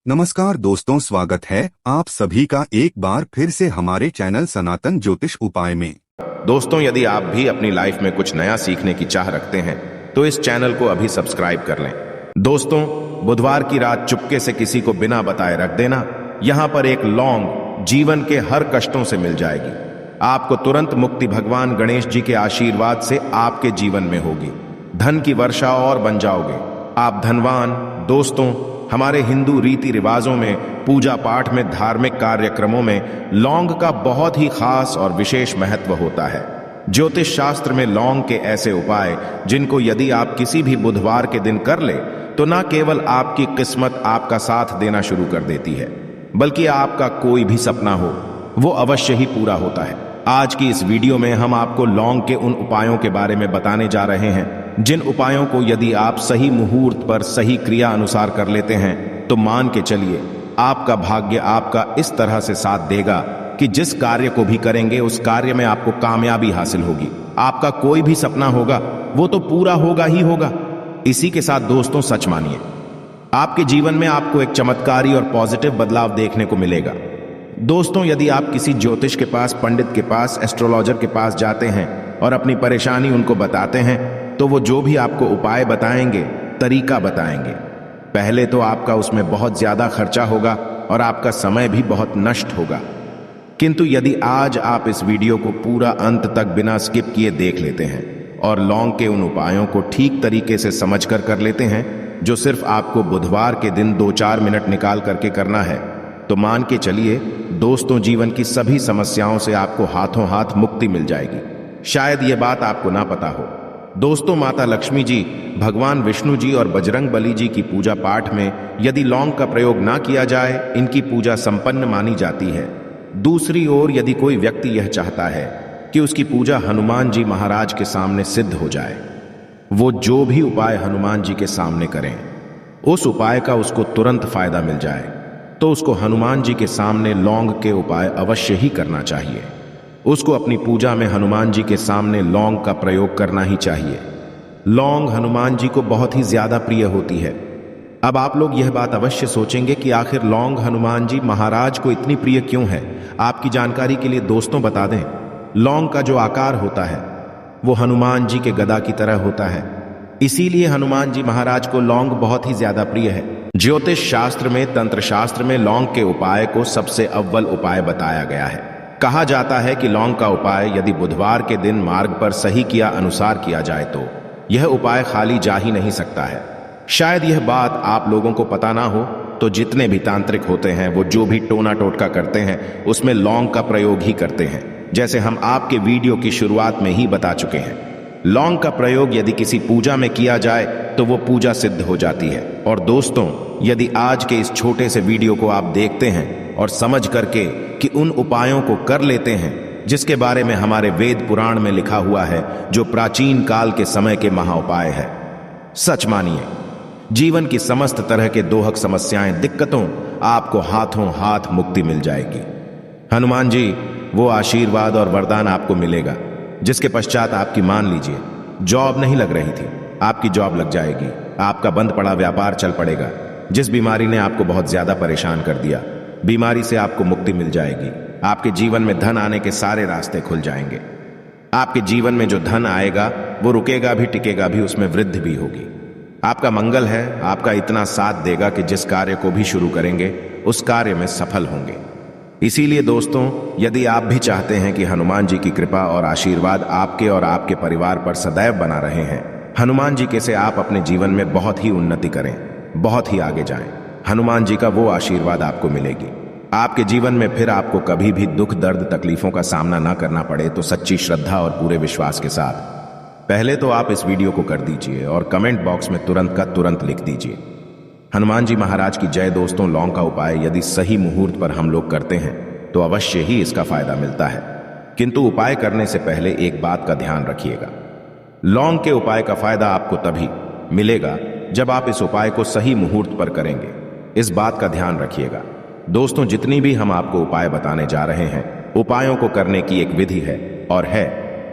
नमस्कार दोस्तों, स्वागत है आप सभी का एक बार फिर से हमारे चैनल सनातन ज्योतिष उपाय में। दोस्तों, यदि आप भी अपनी लाइफ में कुछ नया सीखने की चाह रखते हैं तो इस चैनल को अभी सब्सक्राइब कर लें। दोस्तों, बुधवार की रात चुपके से किसी को बिना बताए रख देना। यहाँ पर एक लौंग जीवन के हर कष्टों से मिल जाएगी। आपको तुरंत मुक्ति भगवान गणेश जी के आशीर्वाद से आपके जीवन में होगी। धन की वर्षा और बन जाओगे आप धनवान। दोस्तों, हमारे हिंदू रीति रिवाजों में, पूजा पाठ में, धार्मिक कार्यक्रमों में लौंग का बहुत ही खास और विशेष महत्व होता है। ज्योतिष शास्त्र में लौंग के ऐसे उपाय जिनको यदि आप किसी भी बुधवार के दिन कर ले तो न केवल आपकी किस्मत आपका साथ देना शुरू कर देती है, बल्कि आपका कोई भी सपना हो वो अवश्य ही पूरा होता है। आज की इस वीडियो में हम आपको लौंग के उन उपायों के बारे में बताने जा रहे हैं जिन उपायों को यदि आप सही मुहूर्त पर सही क्रिया अनुसार कर लेते हैं तो मान के चलिए आपका भाग्य आपका इस तरह से साथ देगा कि जिस कार्य को भी करेंगे उस कार्य में आपको कामयाबी हासिल होगी। आपका कोई भी सपना होगा वो तो पूरा होगा ही होगा। इसी के साथ दोस्तों, सच मानिए, आपके जीवन में आपको एक चमत्कारी और पॉजिटिव बदलाव देखने को मिलेगा। दोस्तों, यदि आप किसी ज्योतिष के पास, पंडित के पास, एस्ट्रोलॉजर के पास जाते हैं और अपनी परेशानी उनको बताते हैं तो वो जो भी आपको उपाय बताएंगे, तरीका बताएंगे, पहले तो आपका उसमें बहुत ज्यादा खर्चा होगा और आपका समय भी बहुत नष्ट होगा। किंतु यदि आज आप इस वीडियो को पूरा अंत तक बिना स्किप किए देख लेते हैं और लौंग के उन उपायों को ठीक तरीके से समझकर कर लेते हैं जो सिर्फ आपको बुधवार के दिन 2-4 मिनट निकाल करके करना है, तो मान के चलिए दोस्तों, जीवन की सभी समस्याओं से आपको हाथों हाथ मुक्ति मिल जाएगी। शायद ये बात आपको ना पता हो दोस्तों, माता लक्ष्मी जी, भगवान विष्णु जी और बजरंग बली जी की पूजा पाठ में यदि लौंग का प्रयोग ना किया जाए, इनकी पूजा संपन्न मानी जाती है। दूसरी ओर यदि कोई व्यक्ति यह चाहता है कि उसकी पूजा हनुमान जी महाराज के सामने सिद्ध हो जाए, वो जो भी उपाय हनुमान जी के सामने करें उस उपाय का उसको तुरंत फायदा मिल जाए, तो उसको हनुमान जी के सामने लौंग के उपाय अवश्य ही करना चाहिए। उसको अपनी पूजा में हनुमान जी के सामने लौंग का प्रयोग करना ही चाहिए। लौंग हनुमान जी को बहुत ही ज्यादा प्रिय होती है। अब आप लोग यह बात अवश्य सोचेंगे कि आखिर लौंग हनुमान जी महाराज को इतनी प्रिय क्यों है। आपकी जानकारी के लिए दोस्तों बता दें, लौंग का जो आकार होता है वो हनुमान जी के गदा की तरह होता है, इसीलिए हनुमान जी महाराज को लौंग बहुत ही ज्यादा प्रिय है। ज्योतिष शास्त्र में, तंत्र शास्त्र में लौंग के उपाय को सबसे अव्वल उपाय बताया गया है। कहा जाता है कि लौंग का उपाय यदि बुधवार के दिन मार्ग पर सही किया अनुसार किया जाए तो यह उपाय खाली जा ही नहीं सकता है। शायद यह बात आप लोगों को पता ना हो, तो जितने भी तांत्रिक होते हैं वो जो भी टोना टोटका करते हैं उसमें लौंग का प्रयोग ही करते हैं, जैसे हम आपके वीडियो की शुरुआत में ही बता चुके हैं। लौंग का प्रयोग यदि किसी पूजा में किया जाए तो वो पूजा सिद्ध हो जाती है। और दोस्तों, यदि आज के इस छोटे से वीडियो को आप देखते हैं और समझ करके कि उन उपायों को कर लेते हैं जिसके बारे में हमारे वेद पुराण में लिखा हुआ है, जो प्राचीन काल के समय के महाउपाय है, सच मानिए जीवन की समस्त तरह के दोहक समस्याएं, दिक्कतों आपको हाथों हाथ मुक्ति मिल जाएगी। हनुमान जी वो आशीर्वाद और वरदान आपको मिलेगा जिसके पश्चात आपकी, मान लीजिए, जॉब नहीं लग रही थी, आपकी जॉब लग जाएगी। आपका बंद पड़ा व्यापार चल पड़ेगा। जिस बीमारी ने आपको बहुत ज्यादा परेशान कर दिया, बीमारी से आपको मुक्ति मिल जाएगी। आपके जीवन में धन आने के सारे रास्ते खुल जाएंगे। आपके जीवन में जो धन आएगा वो रुकेगा भी, टिकेगा भी, उसमें वृद्धि भी होगी। आपका मंगल है, आपका इतना साथ देगा कि जिस कार्य को भी शुरू करेंगे उस कार्य में सफल होंगे। इसीलिए दोस्तों, यदि आप भी चाहते हैं कि हनुमान जी की कृपा और आशीर्वाद आपके और आपके परिवार पर सदैव बना रहे हैं, हनुमान जी के से आप अपने जीवन में बहुत ही उन्नति करें, बहुत ही आगे जाएं, हनुमान जी का वो आशीर्वाद आपको मिलेगी। आपके जीवन में फिर आपको कभी भी दुख, दर्द, तकलीफों का सामना ना करना पड़े, तो सच्ची श्रद्धा और पूरे विश्वास के साथ पहले तो आप इस वीडियो को कर दीजिए और कमेंट बॉक्स में तुरंत का तुरंत लिख दीजिए, हनुमान जी महाराज की जय। दोस्तों, लौंग का उपाय यदि सही मुहूर्त पर हम लोग करते हैं तो अवश्य ही इसका फायदा मिलता है। किंतु उपाय करने से पहले एक बात का ध्यान रखिएगा, लौंग के उपाय का फायदा आपको तभी मिलेगा जब आप इस उपाय को सही मुहूर्त पर करेंगे। इस बात का ध्यान रखिएगा। दोस्तों, जितनी भी हम आपको उपाय बताने जा रहे हैं, उपायों को करने की एक विधि है और है।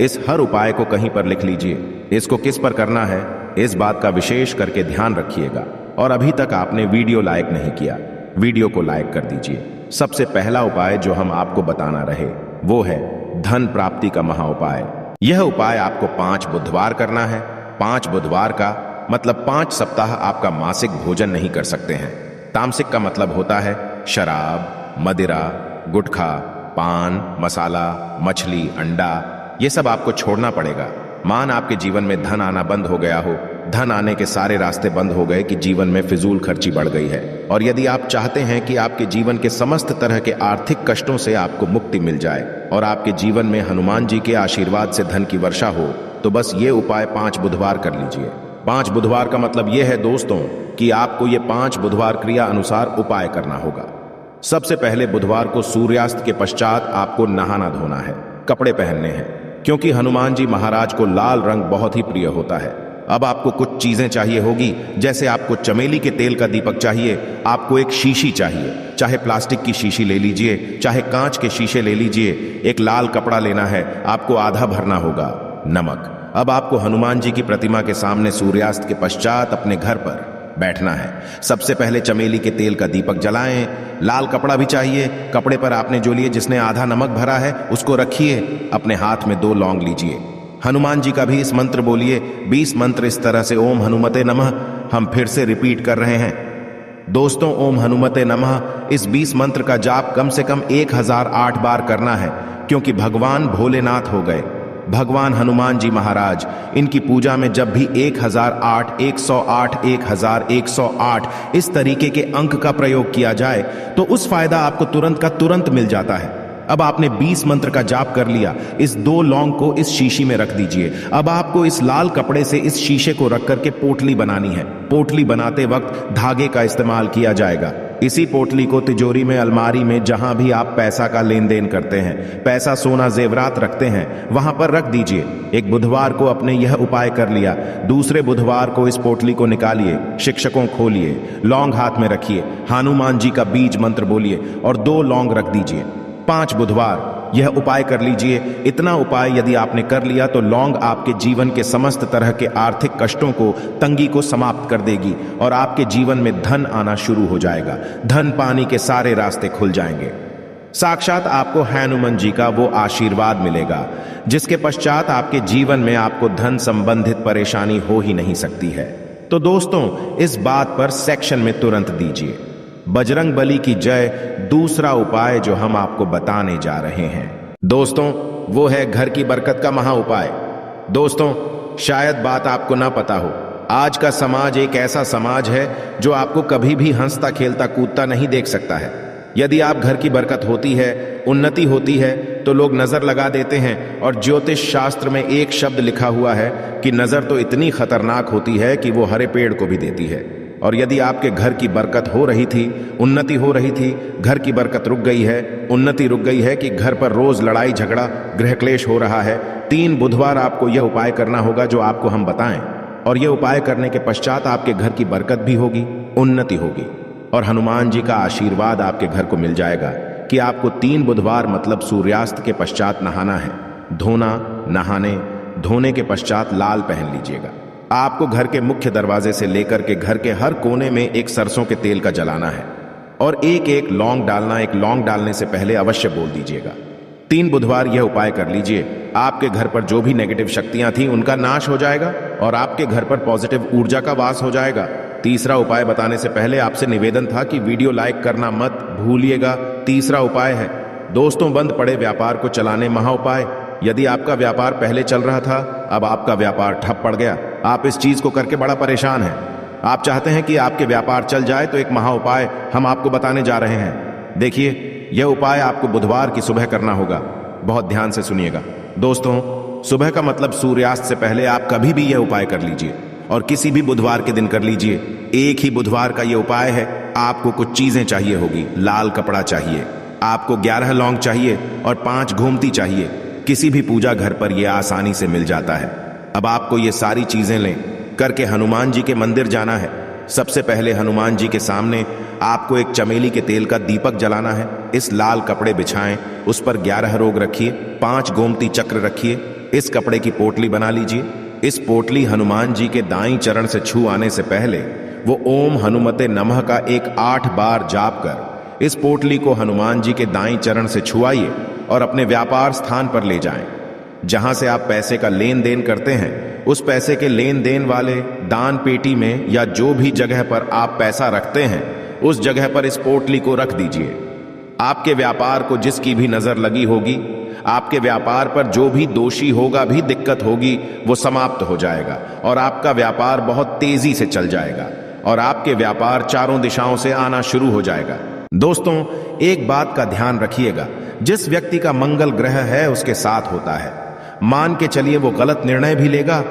इस हर उपाय को कहीं पर लिख लीजिए। इसको किस पर करना है इस बात का विशेष करके ध्यान रखिएगा। और अभी तक आपने वीडियो लाइक नहीं किया, वीडियो को लाइक कर दीजिए। सबसे पहला उपाय जो हम आपको बताना रहे वो है धन प्राप्ति का महा उपाय। यह उपाय आपको 5 बुधवार करना है। 5 बुधवार का मतलब 5 सप्ताह आपका मासिक भोजन नहीं कर सकते हैं। तामसिक का मतलब होता है शराब, मदिरा, गुटखा, पान मसाला, मछली, अंडा, ये सब आपको छोड़ना पड़ेगा। मान आपके जीवन में धन आना बंद हो गया हो, धन आने के सारे रास्ते बंद हो गए कि जीवन में फिजूल खर्ची बढ़ गई है, और यदि आप चाहते हैं कि आपके जीवन के समस्त तरह के आर्थिक कष्टों से आपको मुक्ति मिल जाए और आपके जीवन में हनुमान जी के आशीर्वाद से धन की वर्षा हो, तो बस ये उपाय 5 बुधवार कर लीजिए। 5 बुधवार का मतलब यह है दोस्तों कि आपको ये 5 बुधवार क्रिया अनुसार उपाय करना होगा। सबसे पहले बुधवार को सूर्यास्त के पश्चात आपको नहाना धोना है, कपड़े पहनने हैं, क्योंकि हनुमान जी महाराज को लाल रंग बहुत ही प्रिय होता है। अब आपको कुछ चीजें चाहिए होगी, जैसे आपको चमेली के तेल का दीपक चाहिए, आपको एक शीशी चाहिए, चाहे प्लास्टिक की शीशी ले लीजिए, चाहे कांच के शीशे ले लीजिए, एक लाल कपड़ा लेना है, आपको आधा भरना होगा नमक। अब आपको हनुमान जी की प्रतिमा के सामने सूर्यास्त के पश्चात अपने घर पर बैठना है। सबसे पहले चमेली के तेल का दीपक जलाएं, लाल कपड़ा भी चाहिए, कपड़े पर आपने जो लिए जिसने आधा नमक भरा है उसको रखिए, अपने हाथ में 2 लौंग लीजिए, हनुमान जी का भी इस मंत्र बोलिए, 20 मंत्र इस तरह से ओम हनुमते नमः हम फिर से रिपीट कर रहे हैं। दोस्तों ओम हनुमते नमः इस 20 मंत्र का जाप कम से कम 1008 बार करना है, क्योंकि भगवान भोलेनाथ हो गए भगवान हनुमान जी महाराज, इनकी पूजा में जब भी 1008, 108, 1108 इस तरीके के अंक का प्रयोग किया जाए तो उस फायदा आपको तुरंत का तुरंत मिल जाता है। अब आपने 20 मंत्र का जाप कर लिया, इस 2 लौंग को इस शीशी में रख दीजिए। अब आपको इस लाल कपड़े से इस शीशे को रख करके पोटली बनानी है। पोटली बनाते वक्त धागे का इस्तेमाल किया जाएगा। इसी पोटली को तिजोरी में, अलमारी में, जहां भी आप पैसा का लेन देन करते हैं, पैसा सोना जेवरात रखते हैं, वहां पर रख दीजिए। एक बुधवार को आपने यह उपाय कर लिया, दूसरे बुधवार को इस पोटली को निकालिए, शिक्षकों खोलिए, लौंग हाथ में रखिए, हनुमान जी का बीज मंत्र बोलिए और 2 लौंग रख दीजिए। 5 बुधवार यह उपाय कर लीजिए। इतना उपाय यदि आपने कर लिया तो लौंग आपके जीवन के समस्त तरह के आर्थिक कष्टों को, तंगी को समाप्त कर देगी और आपके जीवन में धन आना शुरू हो जाएगा। धन पानी के सारे रास्ते खुल जाएंगे। साक्षात आपको हनुमान जी का वो आशीर्वाद मिलेगा जिसके पश्चात आपके जीवन में आपको धन संबंधित परेशानी हो ही नहीं सकती है। तो दोस्तों इस बात पर सेक्शन में तुरंत दीजिए बजरंग बली की जय। दूसरा उपाय जो हम आपको बताने जा रहे हैं दोस्तों वो है घर की बरकत का महा उपाय। दोस्तों शायद बात आपको ना पता हो, आज का समाज एक ऐसा समाज है जो आपको कभी भी हंसता खेलता कूदता नहीं देख सकता है। यदि आप घर की बरकत होती है, उन्नति होती है तो लोग नजर लगा देते हैं, और ज्योतिष शास्त्र में एक शब्द लिखा हुआ है कि नजर तो इतनी खतरनाक होती है कि वो हरे पेड़ को भी देती है। और यदि आपके घर की बरकत हो रही थी, उन्नति हो रही थी, घर की बरकत रुक गई है, उन्नति रुक गई है कि घर पर रोज लड़ाई झगड़ा गृह क्लेश हो रहा है, 3 बुधवार आपको यह उपाय करना होगा जो आपको हम बताएं। और यह उपाय करने के पश्चात आपके घर की बरकत भी होगी, उन्नति होगी और हनुमान जी का आशीर्वाद आपके घर को मिल जाएगा कि आपको 3 बुधवार मतलब सूर्यास्त के पश्चात नहाना है। धोना, नहाने, धोने के पश्चात लाल पहन लीजिएगा। आपको घर के मुख्य दरवाजे से लेकर के घर के हर कोने में एक सरसों के तेल का जलाना है और एक लौंग डालना। एक लौंग डालने से पहले अवश्य बोल दीजिएगा। 3 बुधवार यह उपाय कर लीजिए, आपके घर पर जो भी नेगेटिव शक्तियां थीं उनका नाश हो जाएगा और आपके घर पर पॉजिटिव ऊर्जा का वास हो जाएगा। तीसरा उपाय बताने से पहले आपसे निवेदन था कि वीडियो लाइक करना मत भूलिएगा। तीसरा उपाय है दोस्तों बंद पड़े व्यापार को चलाने महा उपाय। यदि आपका व्यापार पहले चल रहा था, अब आपका व्यापार ठप पड़ गया, आप इस चीज को करके बड़ा परेशान हैं, आप चाहते हैं कि आपके व्यापार चल जाए, तो एक महा उपाय हम आपको बताने जा रहे हैं। देखिए यह उपाय आपको बुधवार की सुबह करना होगा। बहुत ध्यान से सुनिएगा दोस्तों। सुबह का मतलब सूर्यास्त से पहले आप कभी भी यह उपाय कर लीजिए और किसी भी बुधवार के दिन कर लीजिए। एक ही बुधवार का यह उपाय है। आपको कुछ चीजें चाहिए होगी, लाल कपड़ा चाहिए, आपको 11 लौंग चाहिए और 5 घूमती चाहिए। किसी भी पूजा घर पर यह आसानी से मिल जाता है। अब आपको ये सारी चीजें लें करके हनुमान जी के मंदिर जाना है। सबसे पहले हनुमान जी के सामने आपको एक चमेली के तेल का दीपक जलाना है। इस लाल कपड़े बिछाएं, उस पर 11 रोग रखिए, 5 गोमती चक्र रखिए। इस कपड़े की पोटली बना लीजिए। इस पोटली हनुमान जी के दाईं चरण से छू आने से पहले वो ओम हनुमते नमः का एक 8 बार जाप कर इस पोटली को हनुमान जी के दाईं चरण से छुआइए और अपने व्यापार स्थान पर ले जाएं। जहां से आप पैसे का लेन देन करते हैं, उस पैसे के लेन देन वाले दान पेटी में या जो भी जगह पर आप पैसा रखते हैं, उस जगह पर इस पोटली को रख दीजिए। आपके व्यापार को जिसकी भी नजर लगी होगी, आपके व्यापार पर जो भी दोषी होगा, भी दिक्कत होगी, वो समाप्त हो जाएगा और आपका व्यापार बहुत तेजी से चल जाएगा और आपके व्यापार चारों दिशाओं से आना शुरू हो जाएगा। दोस्तों, एक बात का ध्यान रखिएगा, जिस व्यक्ति का मंगल ग्रह है उसके साथ होता है, मान के चलिए वो गलत निर्णय भी लेगा,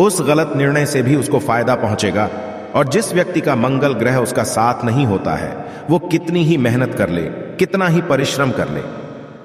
उस गलत निर्णय से भी उसको फायदा पहुंचेगा। और जिस व्यक्ति का मंगल ग्रह उसका साथ नहीं होता है, वो कितनी ही मेहनत कर ले, कितना ही परिश्रम कर ले,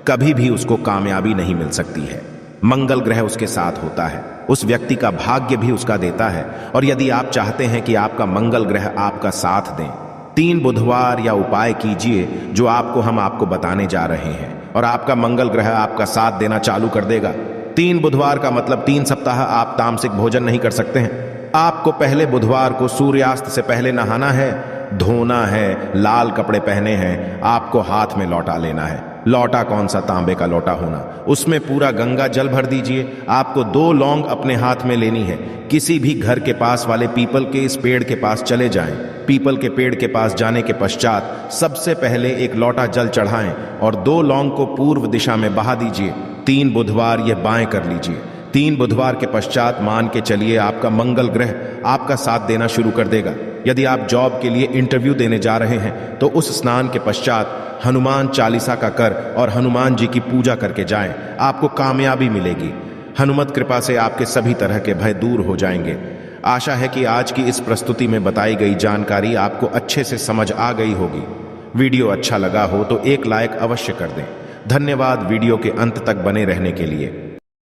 कभी भी उसको कामयाबी नहीं मिल सकती है। मंगल ग्रह उसके साथ होता है, उस व्यक्ति का भाग्य भी उसका देता है। और यदि आप चाहते हैं कि आपका मंगल ग्रह आपका साथ दें, 3 बुधवार या उपाय कीजिए जो हम आपको बताने जा रहे हैं, और आपका मंगल ग्रह आपका साथ देना चालू कर देगा। 3 बुधवार का मतलब 3 सप्ताह आप तामसिक भोजन नहीं कर सकते हैं। आपको पहले बुधवार को सूर्यास्त से पहले नहाना है, धोना है, लाल कपड़े पहने हैं, आपको हाथ में लौटा लेना है। लौटा कौन सा, तांबे का लौटा होना, उसमें पूरा गंगा जल भर दीजिए। आपको 2 लौंग अपने हाथ में लेनी है। किसी भी घर के पास वाले पीपल के इस पेड़ के पास चले जाएं। पीपल के पेड़ के पास जाने के पश्चात सबसे पहले एक लोटा जल चढ़ाएं और 2 लौंग को पूर्व दिशा में बहा दीजिए। 3 बुधवार यह बाएं कर लीजिए। 3 बुधवार के पश्चात मान के चलिए आपका मंगल ग्रह आपका साथ देना शुरू कर देगा। यदि आप जॉब के लिए इंटरव्यू देने जा रहे हैं तो उस स्नान के पश्चात हनुमान चालीसा का कर और हनुमान जी की पूजा करके जाएं, आपको कामयाबी मिलेगी। हनुमत कृपा से आपके सभी तरह के भय दूर हो जाएंगे। आशा है कि आज की इस प्रस्तुति में बताई गई जानकारी आपको अच्छे से समझ आ गई होगी। वीडियो अच्छा लगा हो तो एक लाइक अवश्य कर दें। धन्यवाद वीडियो के अंत तक बने रहने के लिए।